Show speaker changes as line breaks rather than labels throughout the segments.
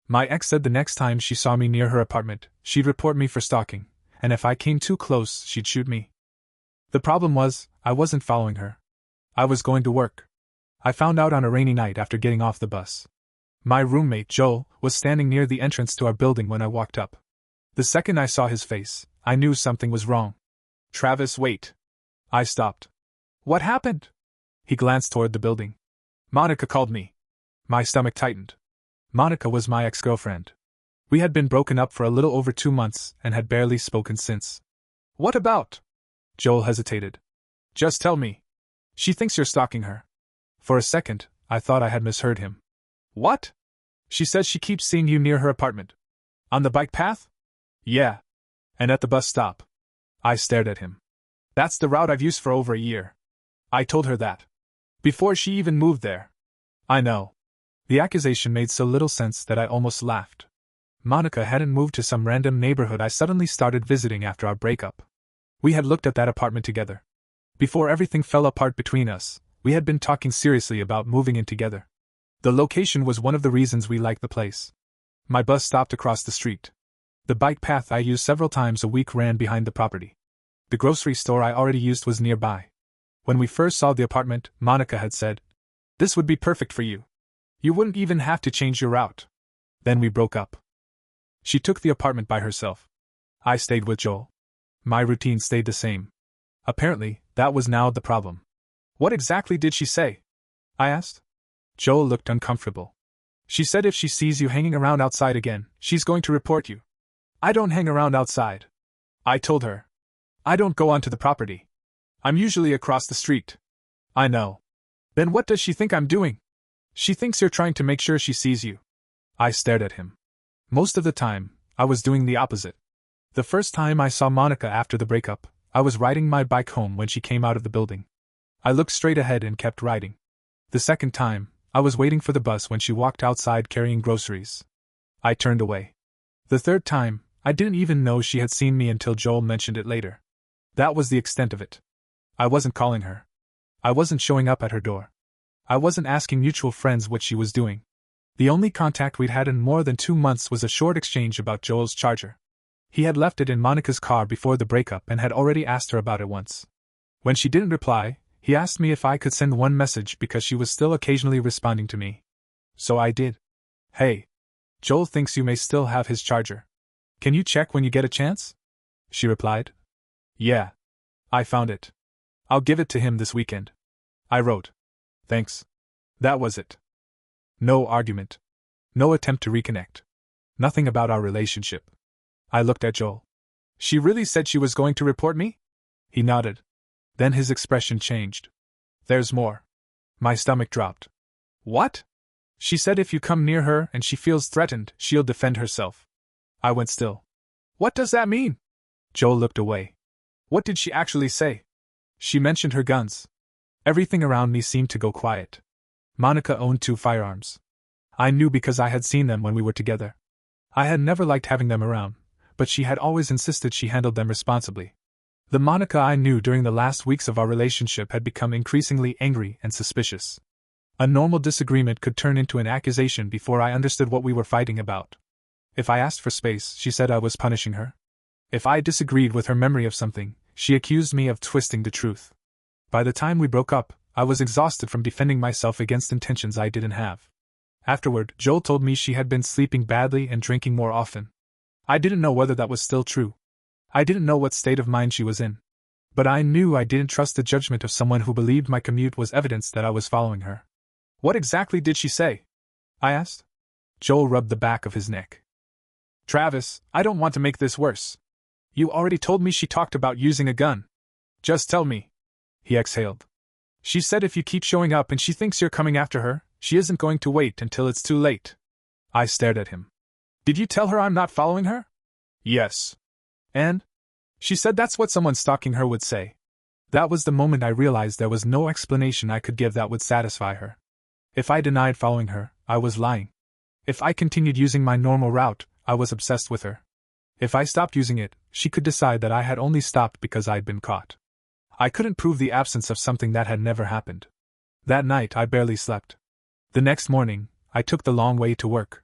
My ex said the next time she saw me near her apartment, she'd report me for stalking, and if I came too close, she'd shoot me. The problem was, I wasn't following her. I was going to work. I found out on a rainy night after getting off the bus. My roommate, Joel, was standing near the entrance to our building when I walked up. The second I saw his face, I knew something was wrong. "Travis, wait." I stopped. "What happened?" He glanced toward the building. "Monica called me." My stomach tightened. Monica was my ex-girlfriend. We had been broken up for a little over 2 months and had barely spoken since. "What about?" Joel hesitated. "Just tell me." "She thinks you're stalking her." For a second, I thought I had misheard him. "What?" "She says she keeps seeing you near her apartment." "On the bike path?" "Yeah. And at the bus stop." I stared at him. "That's the route I've used for over a year." I told her that. "Before she even moved there." "I know." The accusation made so little sense that I almost laughed. Monica hadn't moved to some random neighborhood I suddenly started visiting after our breakup. We had looked at that apartment together. Before everything fell apart between us, we had been talking seriously about moving in together. The location was one of the reasons we liked the place. My bus stopped across the street. The bike path I used several times a week ran behind the property. The grocery store I already used was nearby. When we first saw the apartment, Monica had said, "This would be perfect for you. You wouldn't even have to change your route." Then we broke up. She took the apartment by herself. I stayed with Joel. My routine stayed the same. Apparently, that was now the problem. "What exactly did she say?" I asked. Joel looked uncomfortable. "She said if she sees you hanging around outside again, she's going to report you." "I don't hang around outside," I told her. "I don't go onto the property. I'm usually across the street." "I know." "Then what does she think I'm doing?" "She thinks you're trying to make sure she sees you." I stared at him. Most of the time, I was doing the opposite. The first time I saw Monica after the breakup, I was riding my bike home when she came out of the building. I looked straight ahead and kept riding. The second time, I was waiting for the bus when she walked outside carrying groceries. I turned away. The third time, I didn't even know she had seen me until Joel mentioned it later. That was the extent of it. I wasn't calling her. I wasn't showing up at her door. I wasn't asking mutual friends what she was doing. The only contact we'd had in more than 2 months was a short exchange about Joel's charger. He had left it in Monica's car before the breakup and had already asked her about it once. When she didn't reply, he asked me if I could send one message because she was still occasionally responding to me. So I did. "Hey. Joel thinks you may still have his charger. Can you check when you get a chance?" She replied. "Yeah. I found it. I'll give it to him this weekend." I wrote. "Thanks." That was it. No argument. No attempt to reconnect. Nothing about our relationship. I looked at Joel. "She really said she was going to report me?" He nodded. Then his expression changed. "There's more." My stomach dropped. "What?" "She said if you come near her and she feels threatened, she'll defend herself." I went still. "What does that mean?" Joel looked away. "What did she actually say?" "She mentioned her guns." Everything around me seemed to go quiet. Monica owned 2 firearms. I knew because I had seen them when we were together. I had never liked having them around, but she had always insisted she handled them responsibly. The Monica I knew during the last weeks of our relationship had become increasingly angry and suspicious. A normal disagreement could turn into an accusation before I understood what we were fighting about. If I asked for space, she said I was punishing her. If I disagreed with her memory of something, she accused me of twisting the truth. By the time we broke up, I was exhausted from defending myself against intentions I didn't have. Afterward, Joel told me she had been sleeping badly and drinking more often. I didn't know whether that was still true. I didn't know what state of mind she was in. But I knew I didn't trust the judgment of someone who believed my commute was evidence that I was following her. "What exactly did she say?" I asked. Joel rubbed the back of his neck. "Travis, I don't want to make this worse. You already told me she talked about using a gun. Just tell me." He exhaled. "She said if you keep showing up and she thinks you're coming after her, she isn't going to wait until it's too late." I stared at him. "Did you tell her I'm not following her?" "Yes." "And?" "She said that's what someone stalking her would say." That was the moment I realized there was no explanation I could give that would satisfy her. If I denied following her, I was lying. If I continued using my normal route, I was obsessed with her. If I stopped using it, she could decide that I had only stopped because I'd been caught. I couldn't prove the absence of something that had never happened. That night I barely slept. The next morning, I took the long way to work.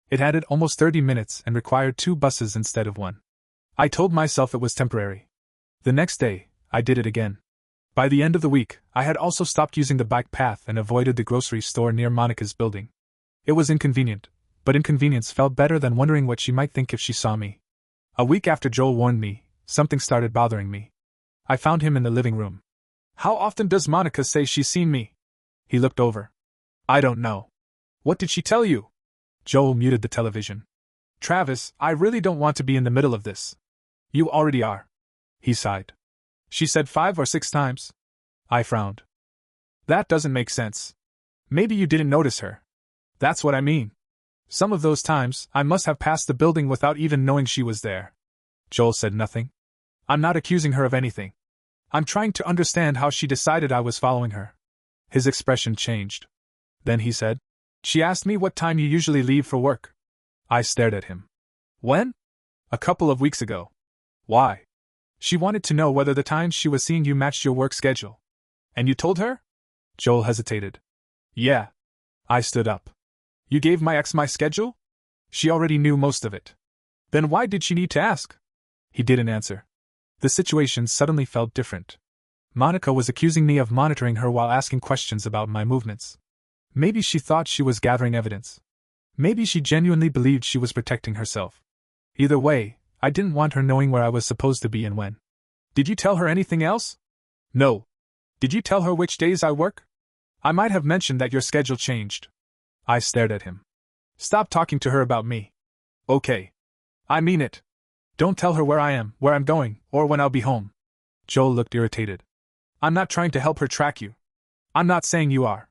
It added almost 30 minutes and required 2 buses instead of 1. I told myself it was temporary. The next day, I did it again. By the end of the week, I had also stopped using the bike path and avoided the grocery store near Monica's building. It was inconvenient, but inconvenience felt better than wondering what she might think if she saw me. A week after Joel warned me, something started bothering me. I found him in the living room. "How often does Monica say she's seen me?" He looked over. "I don't know." "What did she tell you?" Joel muted the television. "Travis, I really don't want to be in the middle of this." "You already are." He sighed. "She said 5 or 6 times." I frowned. "That doesn't make sense. Maybe you didn't notice her." "That's what I mean. Some of those times, I must have passed the building without even knowing she was there." Joel said nothing. "I'm not accusing her of anything. I'm trying to understand how she decided I was following her." His expression changed. Then he said, "She asked me what time you usually leave for work." I stared at him. "When?" "A couple of weeks ago." "Why?" "She wanted to know whether the times she was seeing you matched your work schedule." "And you told her?" Joel hesitated. "Yeah." I stood up. "You gave my ex my schedule?" "She already knew most of it." "Then why did she need to ask?" He didn't answer. The situation suddenly felt different. Monica was accusing me of monitoring her while asking questions about my movements. Maybe she thought she was gathering evidence. Maybe she genuinely believed she was protecting herself. Either way, I didn't want her knowing where I was supposed to be and when. "Did you tell her anything else?" "No." "Did you tell her which days I work?" "I might have mentioned that your schedule changed." I stared at him. "Stop talking to her about me." "Okay. I mean it. Don't tell her where I am, where I'm going, or when I'll be home." Joel looked irritated. "I'm not trying to help her track you. I'm not saying you are.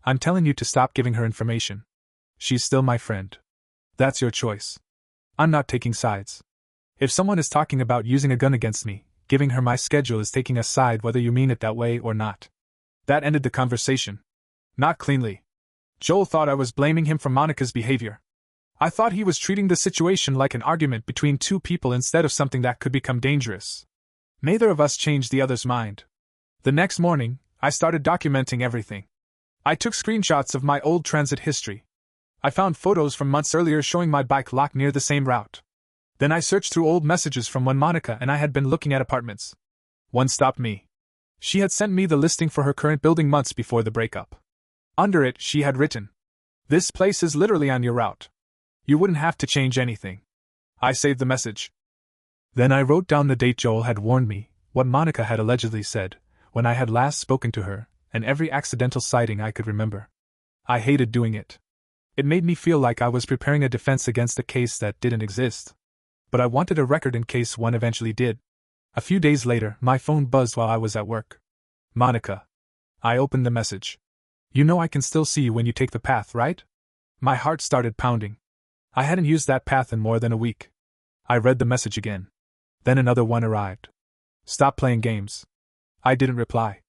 I'm telling you to stop giving her information. She's still my friend. That's your choice. I'm not taking sides. If someone is talking about using a gun against me, giving her my schedule is taking a side whether you mean it that way or not." That ended the conversation. Not cleanly. Joel thought I was blaming him for Monica's behavior. I thought he was treating the situation like an argument between 2 people instead of something that could become dangerous. Neither of us changed the other's mind. The next morning, I started documenting everything. I took screenshots of my old transit history. I found photos from months earlier showing my bike locked near the same route. Then I searched through old messages from when Monica and I had been looking at apartments. One stopped me. She had sent me the listing for her current building months before the breakup. Under it, she had written, "This place is literally on your route. You wouldn't have to change anything." I saved the message. Then I wrote down the date Joel had warned me, what Monica had allegedly said, when I had last spoken to her, and every accidental sighting I could remember. I hated doing it. It made me feel like I was preparing a defense against a case that didn't exist. But I wanted a record in case one eventually did. A few days later, my phone buzzed while I was at work. "Monica." I opened the message. "You know I can still see you when you take the path, right?" My heart started pounding. I hadn't used that path in more than a week. I read the message again. Then another one arrived. "Stop playing games." I didn't reply.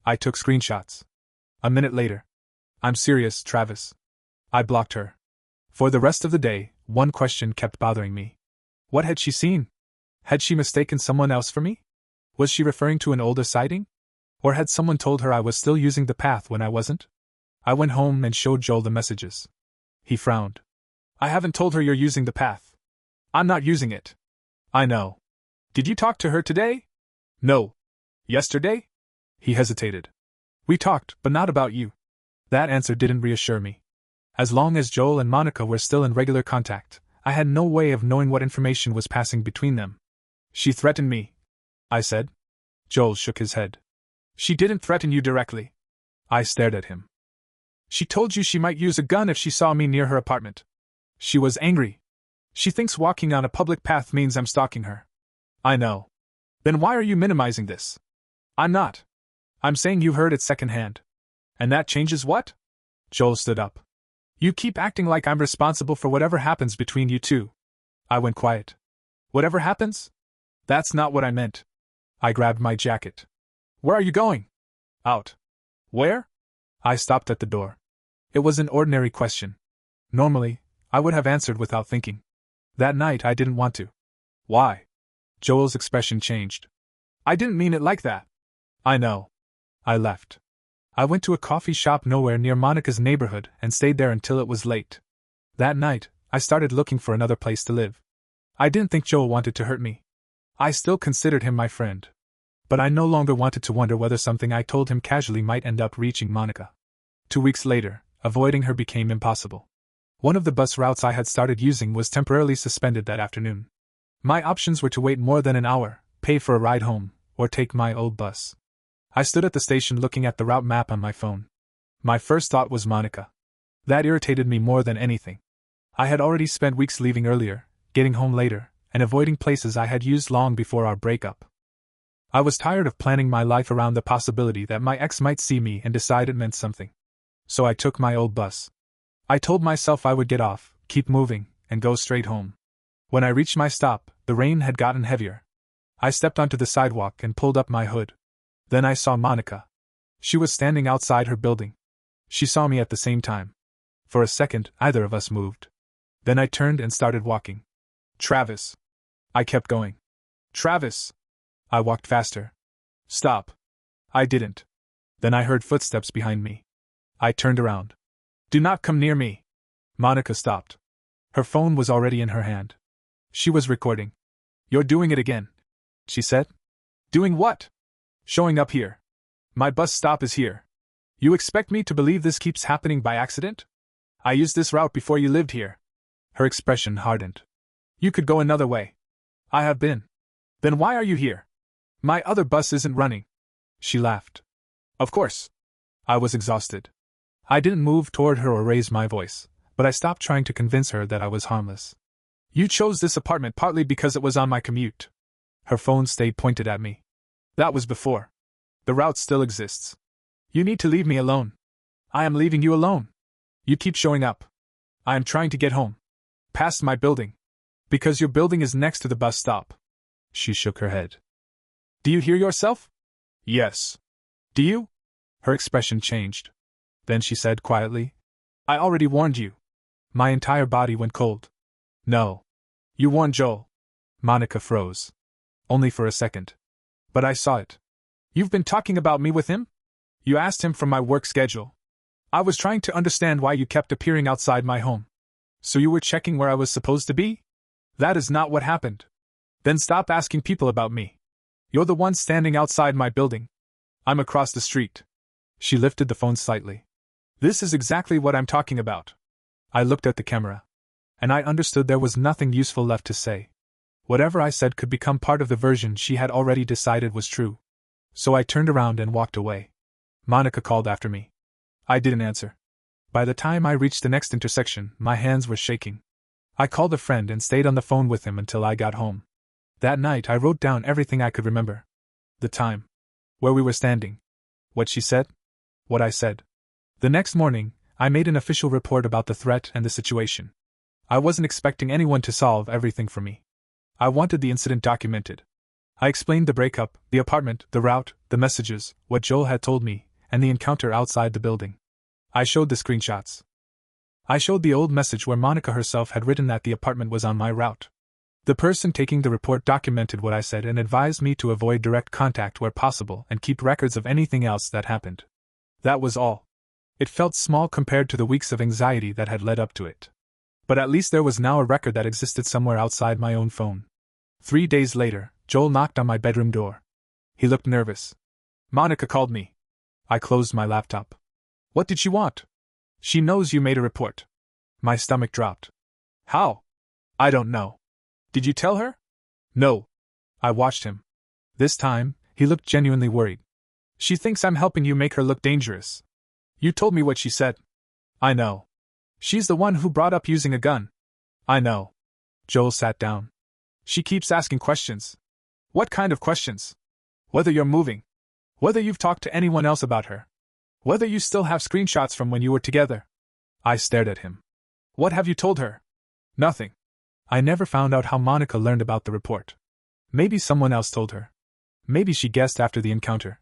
I took screenshots. A minute later. "I'm serious, Travis." I blocked her. For the rest of the day, one question kept bothering me. What had she seen? Had she mistaken someone else for me? Was she referring to an older sighting? Or had someone told her I was still using the path when I wasn't? I went home and showed Joel the messages. He frowned. "I haven't told her you're using the path. I'm not using it." "I know. Did you talk to her today?" "No." "Yesterday?" He hesitated. "We talked, but not about you." That answer didn't reassure me. As long as Joel and Monica were still in regular contact, I had no way of knowing what information was passing between them. "She threatened me," I said. Joel shook his head. "She didn't threaten you directly." I stared at him. "She told you she might use a gun if she saw me near her apartment. She was angry. She thinks walking on a public path means I'm stalking her." "I know. Then why are you minimizing this?" "I'm not. I'm saying you heard it secondhand." "And that changes what?" Joel stood up. "You keep acting like I'm responsible for whatever happens between you two." I went quiet. "Whatever happens?" "That's not what I meant." I grabbed my jacket. "Where are you going?" "Out." "Where?" I stopped at the door. It was an ordinary question. Normally, I would have answered without thinking. That night I didn't want to. "Why?" Joel's expression changed. "I didn't mean it like that." "I know." I left. I went to a coffee shop nowhere near Monica's neighborhood and stayed there until it was late. That night, I started looking for another place to live. I didn't think Joel wanted to hurt me. I still considered him my friend. But I no longer wanted to wonder whether something I told him casually might end up reaching Monica. 2 weeks later, avoiding her became impossible. One of the bus routes I had started using was temporarily suspended that afternoon. My options were to wait more than an hour, pay for a ride home, or take my old bus. I stood at the station looking at the route map on my phone. My first thought was Monica. That irritated me more than anything. I had already spent weeks leaving earlier, getting home later, and avoiding places I had used long before our breakup. I was tired of planning my life around the possibility that my ex might see me and decide it meant something. So I took my old bus. I told myself I would get off, keep moving, and go straight home. When I reached my stop, the rain had gotten heavier. I stepped onto the sidewalk and pulled up my hood. Then I saw Monica. She was standing outside her building. She saw me at the same time. For a second, either of us moved. Then I turned and started walking. Travis. I kept going. Travis. I walked faster. Stop. I didn't. Then I heard footsteps behind me. I turned around. Do not come near me. Monica stopped. Her phone was already in her hand. She was recording. You're doing it again, she said. Doing what? Showing up here. My bus stop is here. You expect me to believe this keeps happening by accident? I used this route before you lived here. Her expression hardened. You could go another way. I have been. Then why are you here? My other bus isn't running. She laughed. Of course. I was exhausted. I didn't move toward her or raise my voice, but I stopped trying to convince her that I was harmless. You chose this apartment partly because it was on my commute. Her phone stayed pointed at me. That was before. The route still exists. You need to leave me alone. I am leaving you alone. You keep showing up. I am trying to get home. Past my building. Because your building is next to the bus stop. She shook her head. Do you hear yourself? Yes. Do you? Her expression changed. Then she said quietly, I already warned you. My entire body went cold. No. You warned Joel. Monica froze. Only for a second. But I saw it. You've been talking about me with him? You asked him for my work schedule. I was trying to understand why you kept appearing outside my home. So you were checking where I was supposed to be? That is not what happened. Then stop asking people about me. You're the one standing outside my building. I'm across the street. She lifted the phone slightly. This is exactly what I'm talking about. I looked at the camera. And I understood there was nothing useful left to say. Whatever I said could become part of the version she had already decided was true. So I turned around and walked away. Monica called after me. I didn't answer. By the time I reached the next intersection, my hands were shaking. I called a friend and stayed on the phone with him until I got home. That night I wrote down everything I could remember. The time. Where we were standing. What she said. What I said. The next morning, I made an official report about the threat and the situation. I wasn't expecting anyone to solve everything for me. I wanted the incident documented. I explained the breakup, the apartment, the route, the messages, what Joel had told me, and the encounter outside the building. I showed the screenshots. I showed the old message where Monica herself had written that the apartment was on my route. The person taking the report documented what I said and advised me to avoid direct contact where possible and keep records of anything else that happened. That was all. It felt small compared to the weeks of anxiety that had led up to it. But at least there was now a record that existed somewhere outside my own phone. 3 days later, Joel knocked on my bedroom door. He looked nervous. Monica called me. I closed my laptop. What did she want? She knows you made a report. My stomach dropped. How? I don't know. Did you tell her? No. I watched him. This time, he looked genuinely worried. She thinks I'm helping you make her look dangerous. You told me what she said. I know. She's the one who brought up using a gun. I know. Joel sat down. She keeps asking questions. What kind of questions? Whether you're moving. Whether you've talked to anyone else about her. Whether you still have screenshots from when you were together. I stared at him. What have you told her? Nothing. I never found out how Monica learned about the report. Maybe someone else told her. Maybe she guessed after the encounter.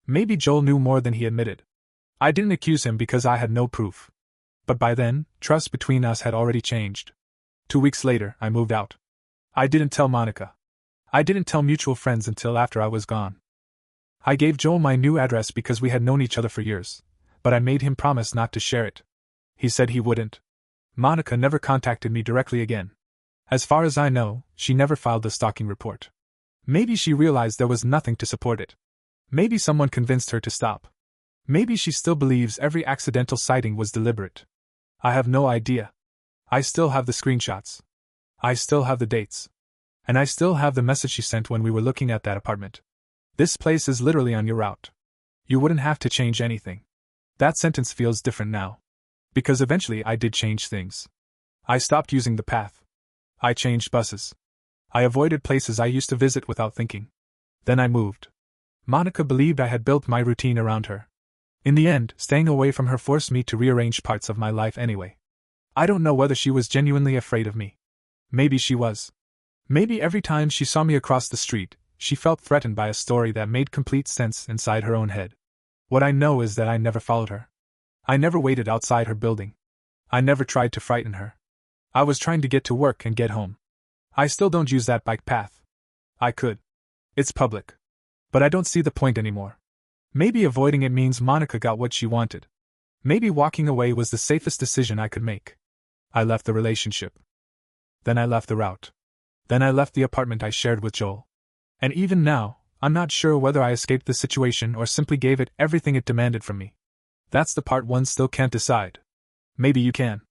Maybe Joel knew more than he admitted. I didn't accuse him because I had no proof. But by then, trust between us had already changed. 2 weeks later, I moved out. I didn't tell Monica. I didn't tell mutual friends until after I was gone. I gave Joel my new address because we had known each other for years, but I made him promise not to share it. He said he wouldn't. Monica never contacted me directly again. As far as I know, she never filed the stalking report. Maybe she realized there was nothing to support it. Maybe someone convinced her to stop. Maybe she still believes every accidental sighting was deliberate. I have no idea. I still have the screenshots. I still have the dates. And I still have the message she sent when we were looking at that apartment. This place is literally on your route. You wouldn't have to change anything. That sentence feels different now. Because eventually I did change things. I stopped using the path. I changed buses. I avoided places I used to visit without thinking. Then I moved. Monica believed I had built my routine around her. In the end, staying away from her forced me to rearrange parts of my life anyway. I don't know whether she was genuinely afraid of me. Maybe she was. Maybe every time she saw me across the street, she felt threatened by a story that made complete sense inside her own head. What I know is that I never followed her. I never waited outside her building. I never tried to frighten her. I was trying to get to work and get home. I still don't use that bike path. I could. It's public. But I don't see the point anymore. Maybe avoiding it means Monica got what she wanted. Maybe walking away was the safest decision I could make. I left the relationship. Then I left the route. Then I left the apartment I shared with Joel. And even now, I'm not sure whether I escaped the situation or simply gave it everything it demanded from me. That's the part one still can't decide. Maybe you can.